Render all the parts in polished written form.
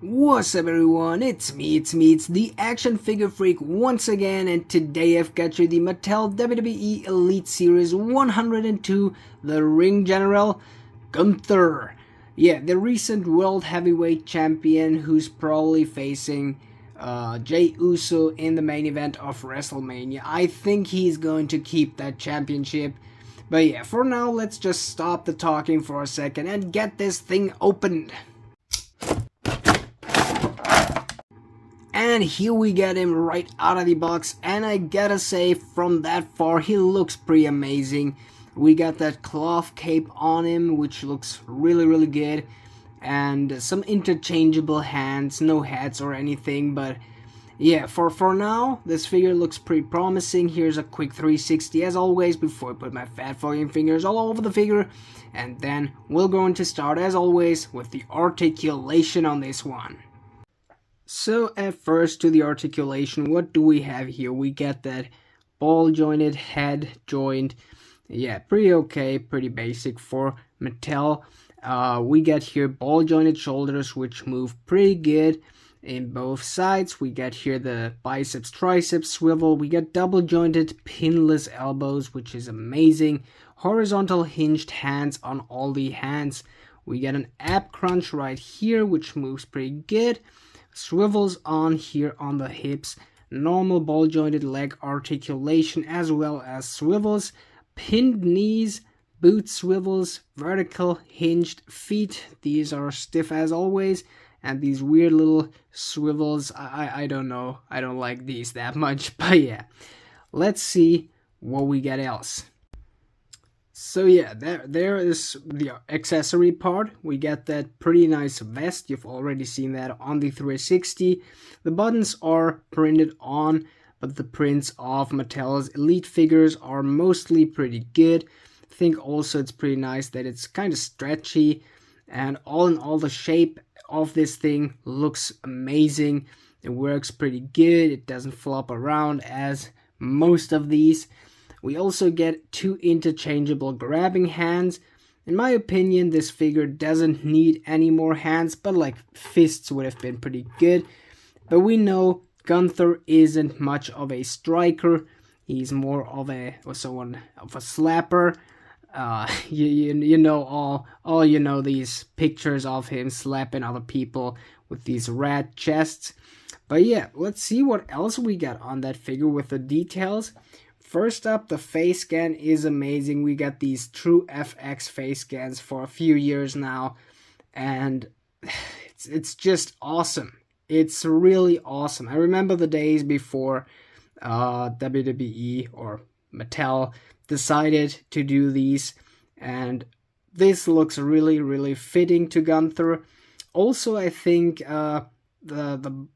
What's up everyone, it's me, the Action Figure Freak once again, and today I've got you the Mattel WWE Elite Series 102, the Ring General, Gunther. Yeah, the recent World Heavyweight Champion who's probably facing Jey Uso in the main event of WrestleMania. I think he's going to keep that championship. But yeah, for now, let's just stop the talking for a second and get this thing opened. And here we get him right out of the box, and I gotta say, from that far, he looks pretty amazing. We got that cloth cape on him, which looks really good, and some interchangeable hands, no hats or anything, but yeah, for now, this figure looks pretty promising. Here's a quick 360 as always before I put my fat fucking fingers all over the figure, and then we're going to start as always with the articulation on this one. So at first, to the articulation, what do we have here? We get that ball jointed head joint. Yeah, pretty okay, pretty basic for Mattel. We get here ball jointed shoulders, which move pretty good in both sides. We get here the biceps triceps swivel. We get double jointed pinless elbows, which is amazing. Horizontal hinged hands on all the hands. We get an ab crunch right here, which moves pretty good. Swivels on here on the hips, normal ball jointed leg articulation as well as swivels, pinned knees, boot swivels, vertical hinged feet. These are stiff as always, and these weird little swivels, I don't know, I don't like these that much, but yeah, let's see what we get else. So yeah, there is the accessory part. We get that pretty nice vest. You've already seen that on the 360. The buttons are printed on, but the prints of Mattel's Elite figures are mostly pretty good. I think also it's pretty nice that it's kind of stretchy, and all in all, the shape of this thing looks amazing. It works pretty good. It doesn't flop around as most of these. We also get two interchangeable grabbing hands. In my opinion, this figure doesn't need any more hands, but like fists would have been pretty good. But we know Gunther isn't much of a striker. He's more of a slapper. You know all you know these pictures of him slapping other people with these rat chests. But yeah, let's see what else we got on that figure with the details. First up, the face scan is amazing. We got these true FX face scans for a few years now, and it's just awesome. It's really awesome. I remember the days before WWE or Mattel decided to do these, and this looks really fitting to Gunther. Also, I think the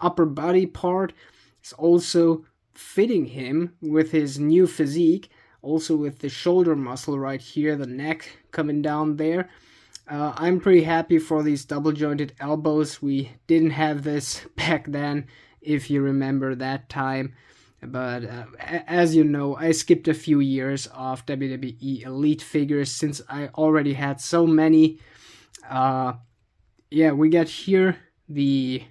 upper body part is also fitting him with his new physique, also with the shoulder muscle right here, the neck coming down there. I'm pretty happy for these double jointed elbows. We didn't have this back then, if you remember that time, but as you know, I skipped a few years of WWE Elite figures since I already had so many. Yeah, we get here the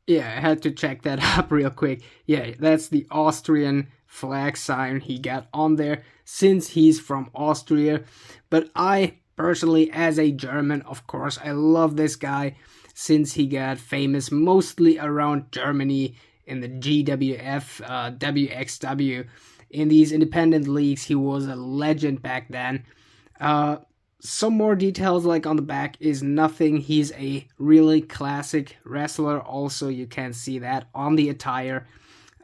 yeah, I had to check that up real quick. Yeah, that's the Austrian flag sign he got on there since he's from Austria. But I personally, as a German, of course, I love this guy since he got famous mostly around Germany in the GWF, WXW. In these independent leagues, he was a legend back then. Some more details like on the back is nothing. He's a really classic wrestler. Also, you can see that on the attire.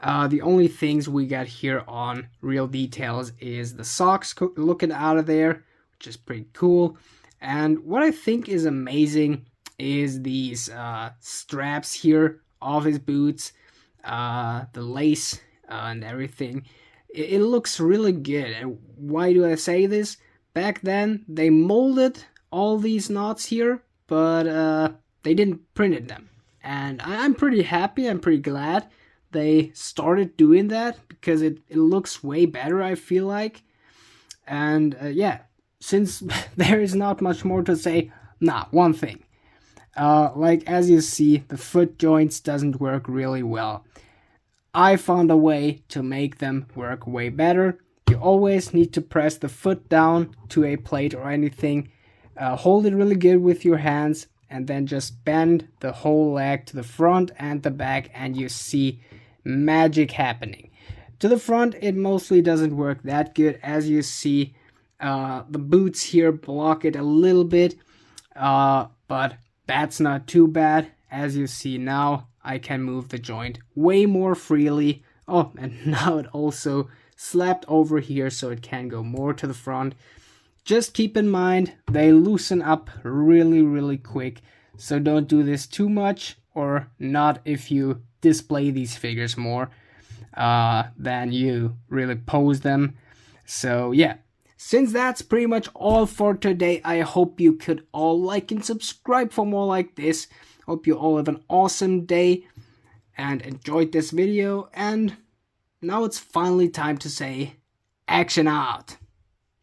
The only things we got here on real details is the socks looking out of there, which is pretty cool. And what I think is amazing is these straps here of his boots, the lace and everything. It looks really good. And why do I say this? Back then, they molded all these knots here, but they didn't print them. And I'm pretty happy, I'm pretty glad they started doing that, because it looks way better, I feel like. And yeah, since there is not much more to say, one thing. Like as you see, the foot joints doesn't work really well. I found a way to make them work way better. You always need to press the foot down to a plate or anything. Hold it really good with your hands and then just bend the whole leg to the front and the back, and you see magic happening. To the front, it mostly doesn't work that good. As you see, the boots here block it a little bit, but that's not too bad. As you see now, I can move the joint way more freely. Oh, and now it also slapped over here so it can go more to the front. Just keep in mind, they loosen up really quick, so don't do this too much, or not if you display these figures more than you really pose them. So yeah, since that's pretty much all for today, I hope you could all like and subscribe for more like this. Hope you all have an awesome day and enjoyed this video, and now it's finally time to say action out.